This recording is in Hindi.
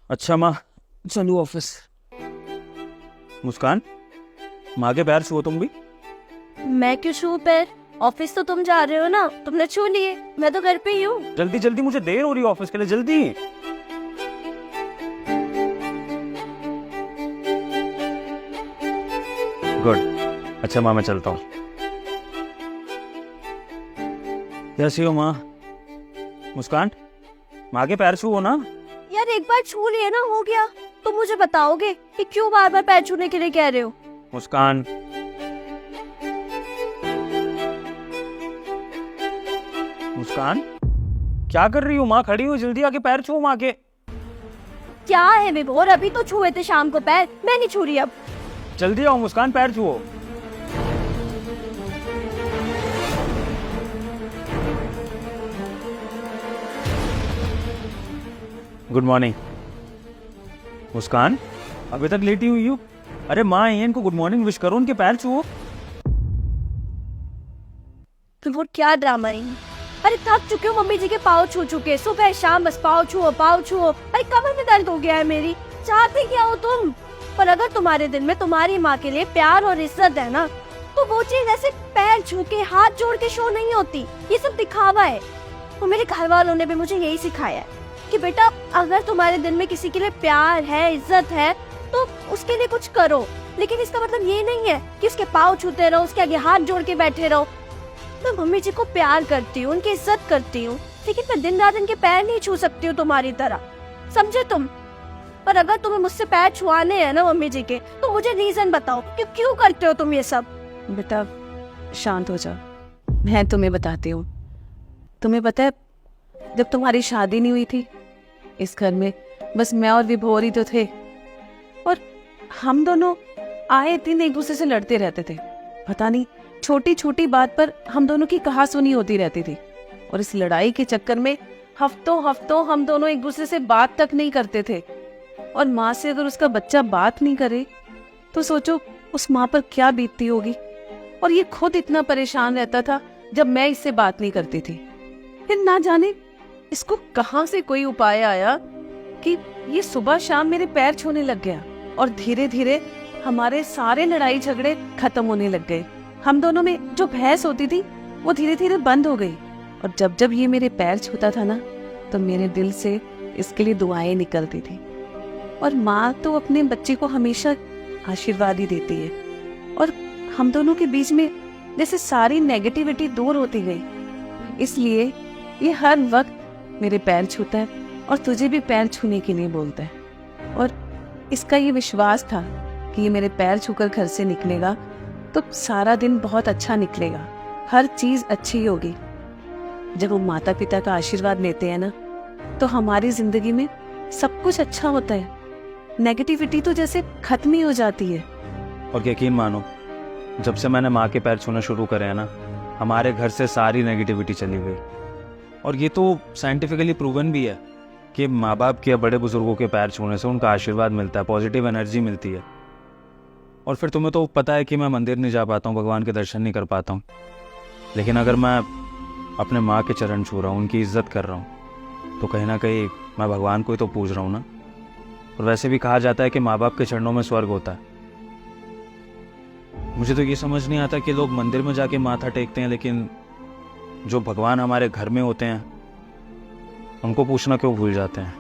अच्छा माँ, चलू ऑफिस। मुस्कान, माँ के पैर छुओ तुम भी। मैं क्यों छू पैर? ऑफिस तो तुम जा रहे हो ना, तुमने छू लिए, मैं तो घर पे ही हूँ। जल्दी जल्दी, मुझे देर हो रही है ऑफिस के लिए, जल्दी। गुड। अच्छा माँ, मैं चलता हूँ। कैसी हो माँ? मुस्कान, माँ के पैर छुओ ना। यार एक बार छू लिए ना, हो गया। तुम मुझे बताओगे कि क्यों बार बार पैर छूने के लिए कह रहे हो? मुस्कान, मुस्कान, क्या कर रही हो माँ? खड़ी हो, जल्दी आके पैर छुओ माँ के। क्या है विभोर, अभी तो छुए थे शाम को पैर, मैं नहीं छू रही अब। जल्दी आओ मुस्कान, पैर छुओ। Good morning. मुस्कान, अभी तक लेटी हुई हो? अरे माँ आई है, इनको गुड मॉर्निंग विश करो, उनके पैर छुओ। विभोर क्या ड्रामा है? अरे थक चुके हो मम्मी जी के पाँव छू चुके, सुबह शाम बस पाँव छुओ पाँव छुओ। अरे कमर में दर्द हो गया है मेरी। चाहते क्या हो तुम? पर अगर तुम्हारे दिल में तुम्हारी माँ के लिए प्यार और इज्जत है ना, तो वो चीज ऐसे पैर छू के हाथ जोड़ के शो नहीं होती। ये सब दिखावा है। तो मेरे घर वालों ने भी मुझे यही सिखाया है कि बेटा, अगर तुम्हारे दिल में किसी के लिए प्यार है, इज्जत है, तो उसके लिए कुछ करो। लेकिन इसका मतलब ये नहीं है कि उसके पाँव छूते रहो, उसके आगे हाथ जोड़ के बैठे रहो। मैं मम्मी जी को प्यार करती हूँ, उनकी इज्जत करती हूँ, लेकिन मैं दिन रात इनके पैर नहीं छू सकती हूँ तुम्हारी तरह, समझे तुम? पर अगर तुम्हें मुझसे पैर छुआने हैं ना मम्मी जी के, तो मुझे रीजन बताओ कि क्यों करते हो तुम ये सब। बेटा शांत हो जाओ, मैं तुम्हें बताती हूँ। तुम्हें पता है, जब तुम्हारी शादी नहीं हुई थी, इस घर में बस मैं और विभोर ही तो थे, और हम दोनों आए दिन एक दूसरे से लड़ते रहते थे। पता नहीं, छोटी छोटी बात पर हम दोनों की कहासुनी होती रहती थी, और इस लड़ाई के चक्कर में हफ्तों हफ्तों हम दोनों एक दूसरे से बात तक नहीं करते थे। और माँ से अगर उसका बच्चा बात नहीं करे तो सोचो उस माँ पर क्या बीतती होगी। और ये खुद इतना परेशान रहता था जब मैं इससे बात नहीं करती थी। फिर ना जाने इसको कहाँ से कोई उपाय आया कि ये सुबह शाम मेरे पैर छूने लग गया, और धीरे धीरे हमारे सारे लड़ाई झगड़े खत्म होने लग गए। हम दोनों में जो बहस होती थी वो धीरे धीरे बंद हो गई। और जब जब ये मेरे पैर छूता था ना, तो मेरे दिल से इसके लिए दुआएं निकलती थी। और माँ तो अपने बच्चे को हमेशा आशीर्वाद ही देती है, और हम दोनों के बीच में जैसे सारी नेगेटिविटी दूर होती गई। इसलिए ये हर वक्त मेरे पैर छूता है और तुझे भी पैर छूने के लिए बोलता है। और इसका ये विश्वास था कि ये मेरे पैर छूकर घर से निकलेगा तो सारा दिन बहुत अच्छा निकलेगा, हर चीज अच्छी होगी। जब वो माता पिता का आशीर्वाद लेते हैं ना, तो हमारी जिंदगी में सब कुछ अच्छा होता है। नेगेटिविटी तो जैसे खत्म ही हो जाती है। और यकीन मानो, जब से मैंने माँ के पैर छूना शुरू करे हैं ना, हमारे घर से सारी नेगेटिविटी चली गई। और ये तो साइंटिफिकली प्रूवन भी है कि माँ बाप के, बड़े बुजुर्गों के पैर छूने से उनका आशीर्वाद मिलता है, पॉजिटिव एनर्जी मिलती है। और फिर तुम्हें तो पता है कि मैं मंदिर नहीं जा पाता हूँ, भगवान के दर्शन नहीं कर पाता हूँ, लेकिन अगर मैं अपने माँ के चरण छू रहा हूँ, उनकी इज्जत कर रहा हूँ, तो कहीं ना कहीं मैं भगवान को ही तो पूज रहा हूँ ना। और वैसे भी कहा जाता है कि माँ बाप के चरणों में स्वर्ग होता है। मुझे तो ये समझ नहीं आता कि लोग मंदिर में जाके माथा टेकते हैं, लेकिन जो भगवान हमारे घर में होते हैं उनको पूछना क्यों भूल जाते हैं।